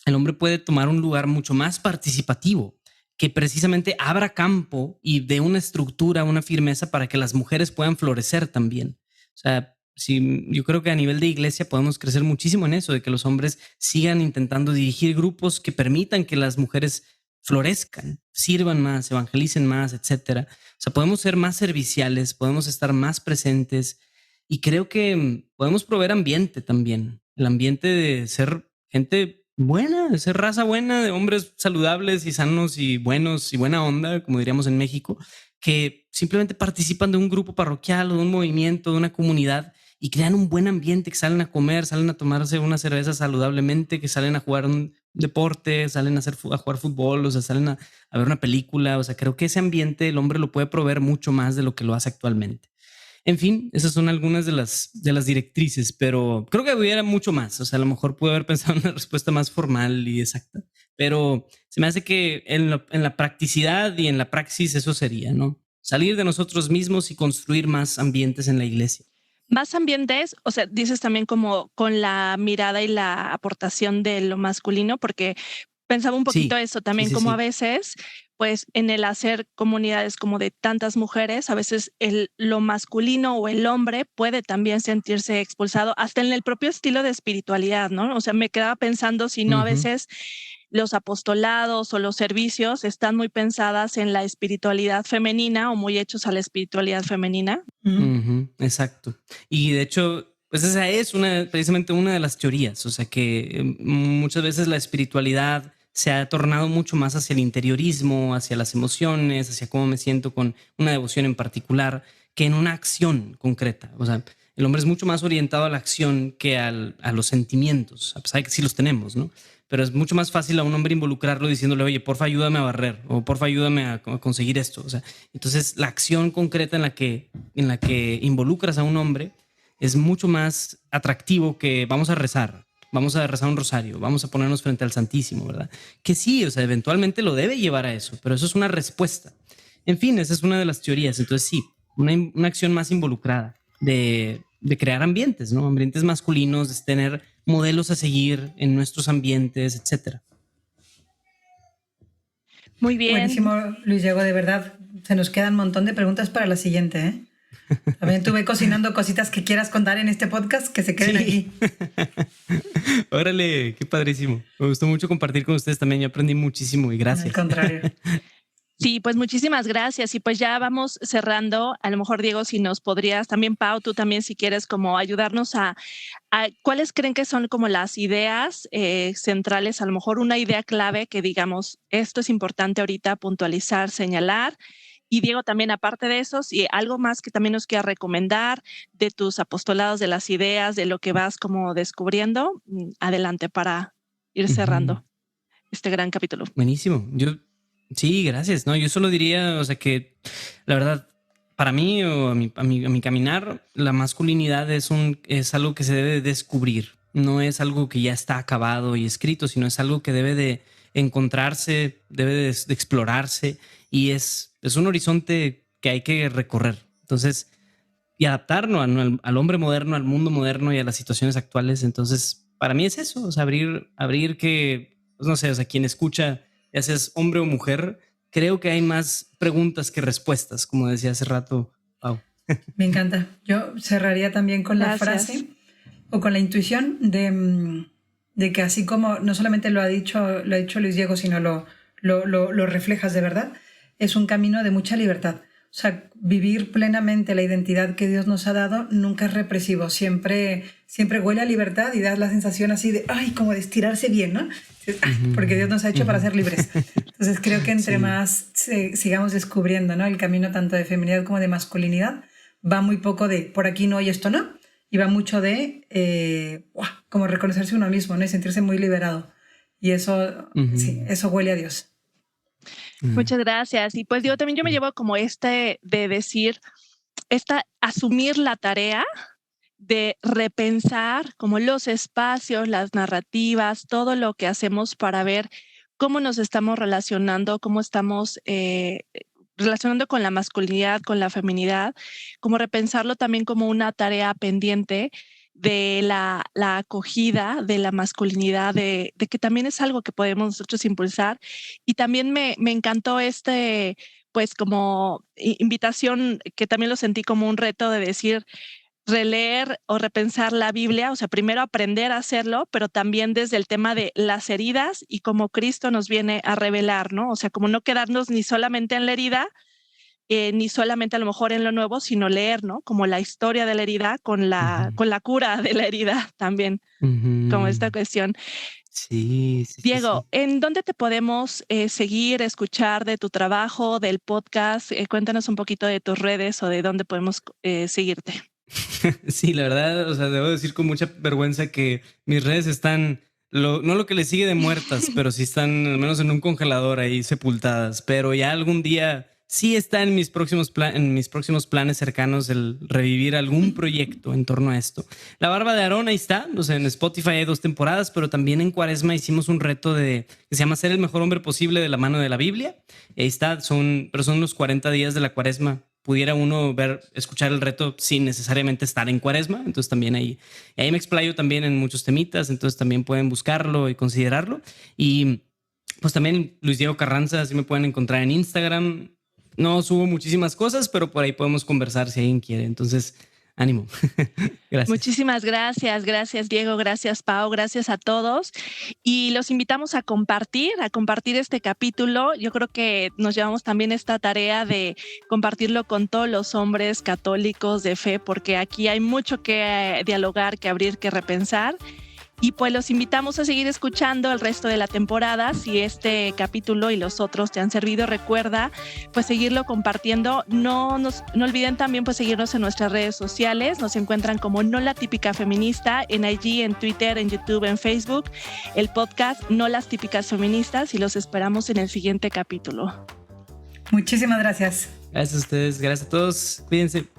el hombre puede tomar un lugar mucho más participativo, que precisamente abra campo y dé una estructura, una firmeza para que las mujeres puedan florecer también. O sea, yo creo que a nivel de iglesia podemos crecer muchísimo en eso, de que los hombres sigan intentando dirigir grupos que permitan que las mujeres florezcan, sirvan más, evangelicen más, etcétera. O sea, podemos ser más serviciales, podemos estar más presentes y creo que podemos proveer ambiente también, el ambiente de ser gente buena, de ser raza buena, de hombres saludables y sanos y buenos y buena onda, como diríamos en México, que simplemente participan de un grupo parroquial o de un movimiento, de una comunidad y crean un buen ambiente, que salen a comer, salen a tomarse una cerveza saludablemente, que salen a jugar un deporte, salen a jugar fútbol, o sea, salen a ver una película. O sea, creo que ese ambiente el hombre lo puede proveer mucho más de lo que lo hace actualmente. En fin, esas son algunas de las directrices, pero creo que hubiera mucho más. O sea, a lo mejor pude haber pensado en una respuesta más formal y exacta, pero se me hace que en la practicidad y en la praxis eso sería, ¿no? Salir de nosotros mismos y construir más ambientes en la iglesia. Más ambientes, o sea, dices también como con la mirada y la aportación de lo masculino, porque pensaba un poquito Sí, eso sí, también, sí, como a sí. veces, pues en el hacer comunidades como de tantas mujeres, a veces lo masculino o el hombre puede también sentirse expulsado, hasta en el propio estilo de espiritualidad, ¿no? O sea, me quedaba pensando si no a Ujú. veces los apostolados o los servicios están muy pensadas en la espiritualidad femenina o muy hechos a la espiritualidad femenina. Ujú, exacto. Y de hecho, pues esa es precisamente una de las teorías. O sea que muchas veces la espiritualidad se ha tornado mucho más hacia el interiorismo, hacia las emociones, hacia cómo me siento con una devoción en particular, que en una acción concreta. O sea, el hombre es mucho más orientado a la acción que a los sentimientos, a pesar de que sí los tenemos, ¿no? Pero es mucho más fácil a un hombre involucrarlo diciéndole, oye, porfa, ayúdame a barrer, o porfa, ayúdame a conseguir esto. O sea, entonces la acción concreta en la que involucras a un hombre es mucho más atractivo que vamos a rezar un rosario, vamos a ponernos frente al Santísimo, ¿verdad? Que sí, o sea, eventualmente lo debe llevar a eso, pero eso es una respuesta. En fin, esa es una de las teorías. Entonces sí, una acción más involucrada de crear ambientes, ¿no? Ambientes masculinos, de tener modelos a seguir en nuestros ambientes, etcétera. Muy bien. Buenísimo, Luis Diego, de verdad. Se nos quedan un montón de preguntas para la siguiente, ¿eh? También tuve cocinando cositas que quieras contar en este podcast que se queden aquí. Órale, qué padrísimo. Me gustó mucho compartir con ustedes también. Yo aprendí muchísimo y gracias. Al contrario. Sí, pues muchísimas gracias. Y pues ya vamos cerrando. A lo mejor, Diego, si nos podrías, también Pau, tú también si quieres como ayudarnos a cuáles creen que son como las ideas centrales, a lo mejor una idea clave que digamos, esto es importante ahorita puntualizar, señalar. Y Diego, también aparte de eso, si algo más que también nos quieras recomendar de tus apostolados, de las ideas, de lo que vas como descubriendo, adelante para ir cerrando este gran capítulo. Buenísimo. Sí, gracias. No, yo solo diría, o sea, que la verdad, para mí o a mi caminar, la masculinidad es algo que se debe de descubrir. No es algo que ya está acabado y escrito, sino es algo que debe de encontrarse, debe de explorarse y es un horizonte que hay que recorrer. Entonces, y adaptarnos al hombre moderno, al mundo moderno y a las situaciones actuales. Entonces, para mí es eso, o sea, abrir que, pues no sé, o sea, quien escucha, ya seas hombre o mujer, creo que hay más preguntas que respuestas, como decía hace rato Pau. Me encanta. Yo cerraría también con la frase o con la intuición de que así como no solamente lo ha dicho Luis Diego, sino lo reflejas de verdad, es un camino de mucha libertad. O sea, vivir plenamente la identidad que Dios nos ha dado nunca es represivo, siempre huele a libertad y da la sensación así de, ay, como de estirarse bien, ¿no? Porque Dios nos ha hecho para ser libres. Entonces creo que entre más sigamos descubriendo, ¿no?, el camino tanto de feminidad como de masculinidad, va muy poco de por aquí no y esto no, y va mucho de como reconocerse uno mismo, ¿no?, y sentirse muy liberado. Y eso, sí, eso huele a Dios. Muchas gracias. Y pues yo me llevo como de decir, asumir la tarea de repensar como los espacios, las narrativas, todo lo que hacemos para ver cómo nos estamos relacionando, cómo estamos relacionando con la masculinidad, con la feminidad, como repensarlo también como una tarea pendiente de la acogida de la masculinidad, de que también es algo que podemos nosotros impulsar. Y también me encantó pues como invitación, que también lo sentí como un reto de decir, releer o repensar la Biblia, o sea, primero aprender a hacerlo, pero también desde el tema de las heridas y cómo Cristo nos viene a revelar, ¿no? O sea, como no quedarnos ni solamente en la herida, ni solamente a lo mejor en lo nuevo, sino leer, ¿no? Como la historia de la herida con la cura de la herida también, como esta cuestión. Sí. Diego, ¿en dónde te podemos seguir, escuchar de tu trabajo, del podcast? Cuéntanos un poquito de tus redes o de dónde podemos seguirte. Sí, la verdad, o sea, debo decir con mucha vergüenza que mis redes están, no lo que le sigue de muertas, pero sí están al menos en un congelador ahí sepultadas. Pero ya algún día sí está en mis próximos planes cercanos el revivir algún proyecto en torno a esto. La Barba de Aarón, ahí está. O sea, en Spotify hay 2 temporadas, pero también en Cuaresma hicimos un reto que se llama Ser el mejor hombre posible de la mano de la Biblia. Y ahí está, pero son los 40 días de la Cuaresma. Pudiera uno escuchar el reto sin necesariamente estar en Cuaresma. Entonces también ahí me explayo también en muchos temitas. Entonces también pueden buscarlo y considerarlo. Y pues también Luis Diego Carranza, así me pueden encontrar en Instagram. No subo muchísimas cosas, pero por ahí podemos conversar si alguien quiere. Entonces, ánimo. Gracias. Muchísimas gracias. Gracias, Diego. Gracias, Pau. Gracias a todos. Y los invitamos a compartir este capítulo. Yo creo que nos llevamos también esta tarea de compartirlo con todos los hombres católicos de fe, porque aquí hay mucho que dialogar, que abrir, que repensar. Y pues los invitamos a seguir escuchando el resto de la temporada. Si este capítulo y los otros te han servido, recuerda pues seguirlo compartiendo. No olviden también pues seguirnos en nuestras redes sociales. Nos encuentran como No la Típica Feminista en IG, en Twitter, en YouTube, en Facebook. El podcast No las Típicas Feministas, y los esperamos en el siguiente capítulo. Muchísimas gracias. Gracias a ustedes, gracias a todos. Cuídense.